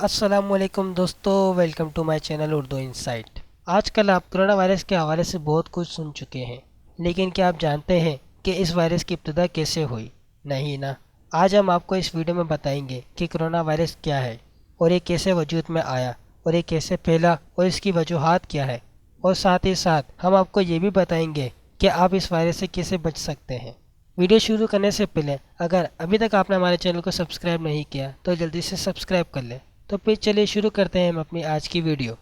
अस्सलाम वालेकुम दोस्तों, welcome to my channel Urdu insight. आजकल आप कोरोना वायरस के हवाले से बहुत कुछ सुन चुके हैं, लेकिन क्या आप जानते हैं कि इस वायरस की इब्तिदा कैसे हुई? नहीं ना। आज हम आपको इस वीडियो में बताएंगे कि कोरोना वायरस क्या है और ये कैसे वजूद में आया और ये कैसे फैला और इसकी वजूहात क्या है, और साथ ही साथ हम आपको ये भी बताएंगे कि आप इस वायरस से कैसे बच सकते हैं। वीडियो शुरू करने से पहले अगर अभी तक आपने हमारे चैनल को सब्सक्राइब नहीं किया तो जल्दी से सब्सक्राइब कर लें। तो फिर चलिए शुरू करते हैं हम अपनी आज की वीडियो।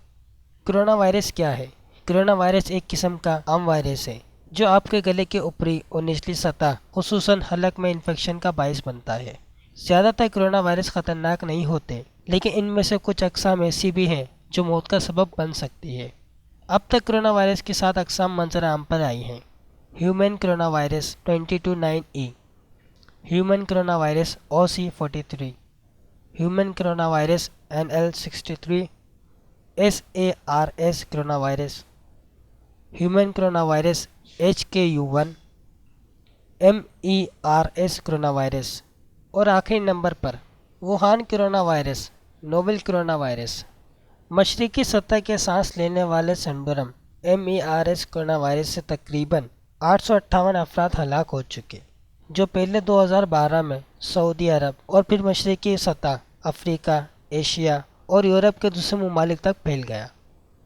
कोरोना वायरस क्या है? कोरोना वायरस एक किस्म का आम वायरस है जो आपके गले के ऊपरी और निचली सतह खुसूसन हलक में इन्फेक्शन का बायस बनता है। ज़्यादातर कोरोना वायरस ख़तरनाक नहीं होते, लेकिन इनमें से कुछ अक़साम ऐसी भी हैं जो मौत का सबब बन सकती है। अब तक कोरोना वायरस की 7 अक़साम मंजर आम पर आई हैं। Human corona virus 229E, human corona virus OC43, human corona virus NL63, SARS corona virus, human corona virus HKU1, MERS corona virus और आखिरी नंबर पर Wuhan corona virus, novel corona virus. मशरक़ी सतह के सांस लेने वाले सिंड्रोम MERS कोरोना वायरस से तकरीबन 858 अफराद हलाक हो चुके, जो पहले 2012 में सऊदी अरब और फिर मशरक़ी सतह अफ्रीका, एशिया और यूरोप के दूसरे ममालिक तक फैल गया।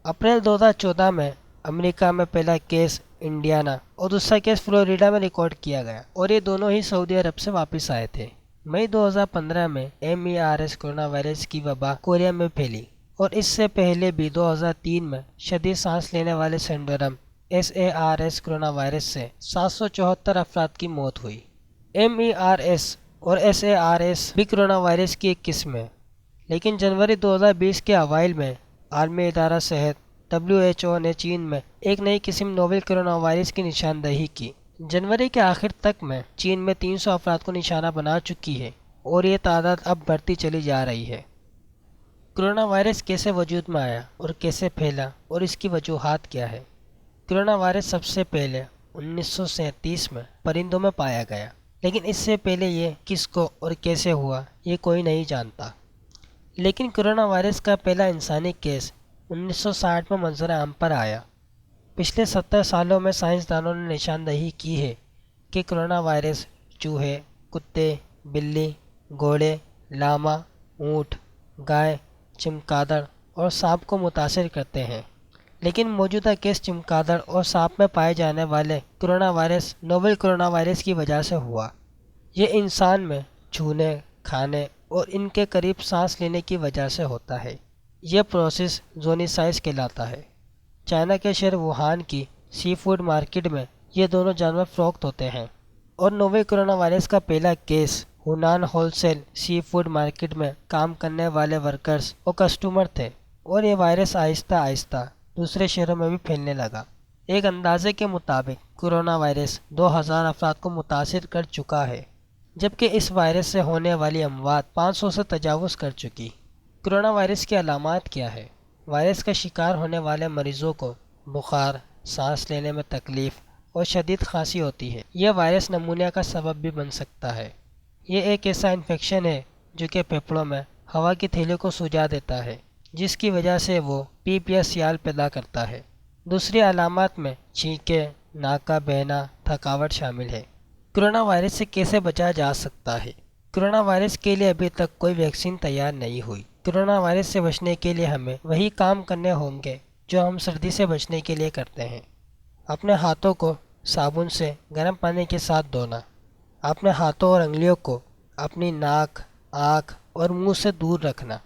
अप्रैल 2014 में अमेरिका में पहला केस इंडियाना और दूसरा केस फ्लोरिडा में रिकॉर्ड किया गया, और ये दोनों ही सऊदी अरब से वापस आए थे। मई 2015 में MERS कोरोना वायरस की वबा कोरिया में फैली, और इससे पहले भी 2003 में शदीद सांस लेने वाले सिंड्रोम SARS कोरोना वायरस से 774 अफराद की मौत हुई। MERS और SARS भी कोरोना वायरस की एक किस्म है, लेकिन जनवरी 2020 के अवाइल में आलमी इदारा सेहत WHO ने चीन में एक नई किस्म नोवेल कोरोना वायरस की निशानदही की। जनवरी के आखिर तक में चीन में 300 अफराद को निशाना बना चुकी है, और ये तादाद अब बढ़ती चली जा रही है। कोरोना वायरस कैसे वजूद में आया और कैसे फैला और इसकी वजूहात क्या है? कोरोना वायरस सबसे पहले 1937 में परिंदों में पाया गया, लेकिन इससे पहले ये किसको और कैसे हुआ ये कोई नहीं जानता। लेकिन कोरोना वायरस का पहला इंसानी केस 1960 में मंजर आम पर आया। पिछले 70 सालों में साइंसदानों ने निशानदही की है कि कोरोना वायरस चूहे, कुत्ते, बिल्ली, घोड़े, लामा, ऊँट, गाय, चमगादड़ और सांप को मुतासिर करते हैं। लेकिन मौजूदा केस चमगादड़ और सांप में पाए जाने वाले corona virus novel corona virus की वजह से हुआ। ये इंसान में छूने, खाने और इनके करीब सांस लेने की वजह से होता है। यह प्रोसेस ज़ूनोसाइट्स कहलाता है। चाइना के शहर वुहान की सी फूड मार्केट में ये दोनों जानवर फ़रोख्त होते हैं, और नोवेल कोरोना वायरस का पहला केस हुनान होलसेल सी फूड मार्केट में काम करने वाले वर्कर्स और कस्टमर थे, और ये वायरस आहिस्ता आहिस्ता दूसरे शहरों में भी फैलने लगा। एक अंदाजे के मुताबिक कोरोना वायरस 2000 अफराद को मुतासिर कर चुका है, जबकि इस वायरस से होने वाली अमवात 500 से तजावुज़ कर चुकी। कोरोना वायरस की अलामात क्या है? वायरस का शिकार होने वाले मरीज़ों को बुखार, सांस लेने में तकलीफ़ और शदीद खांसी होती है। यह वायरस नमूनिया का सबब भी बन सकता है। यह एक ऐसा इन्फेक्शन है जो कि फेफड़ों में हवा की थैली को सूजा देता है, जिसकी वजह से वो पीप या सियाल पैदा करता है। दूसरी अलामात में छींके, नाक का बहना, थकावट शामिल है। कोरोना वायरस से कैसे बचा जा सकता है? कोरोना वायरस के लिए अभी तक कोई वैक्सीन तैयार नहीं हुई। कोरोना वायरस से बचने के लिए हमें वही काम करने होंगे जो हम सर्दी से बचने के लिए करते हैं। अपने हाथों को साबुन से गर्म पानी के साथ धोना। अपने हाथों और अंगुलियों को अपनी नाक, आँख और मुंह से दूर रखना,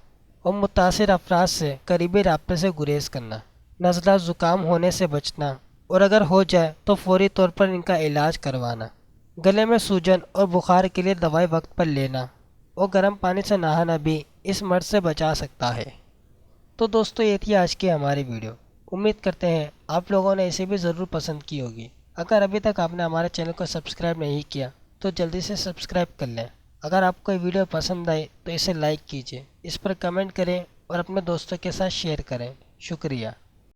और मुतासिर अफराद से करीबी राब्ते से गुरेज करना। नज़ला ज़ुकाम होने से बचना, और अगर हो जाए तो फौरी तौर पर इनका इलाज करवाना। गले में सूजन और बुखार के लिए दवाई वक्त पर लेना, और गर्म पानी से नहाना भी इस मर्ज से बचा सकता है। तो दोस्तों, ये थी आज की हमारी वीडियो। उम्मीद करते हैं आप लोगों ने इसे भी ज़रूर पसंद की होगी। अगर अभी तक आपने हमारे चैनल को सब्सक्राइब नहीं किया तो जल्दी से सब्सक्राइब कर लें। अगर आपको ये वीडियो पसंद आए तो इसे लाइक कीजिए, इस पर कमेंट करें और अपने दोस्तों के साथ शेयर करें। शुक्रिया।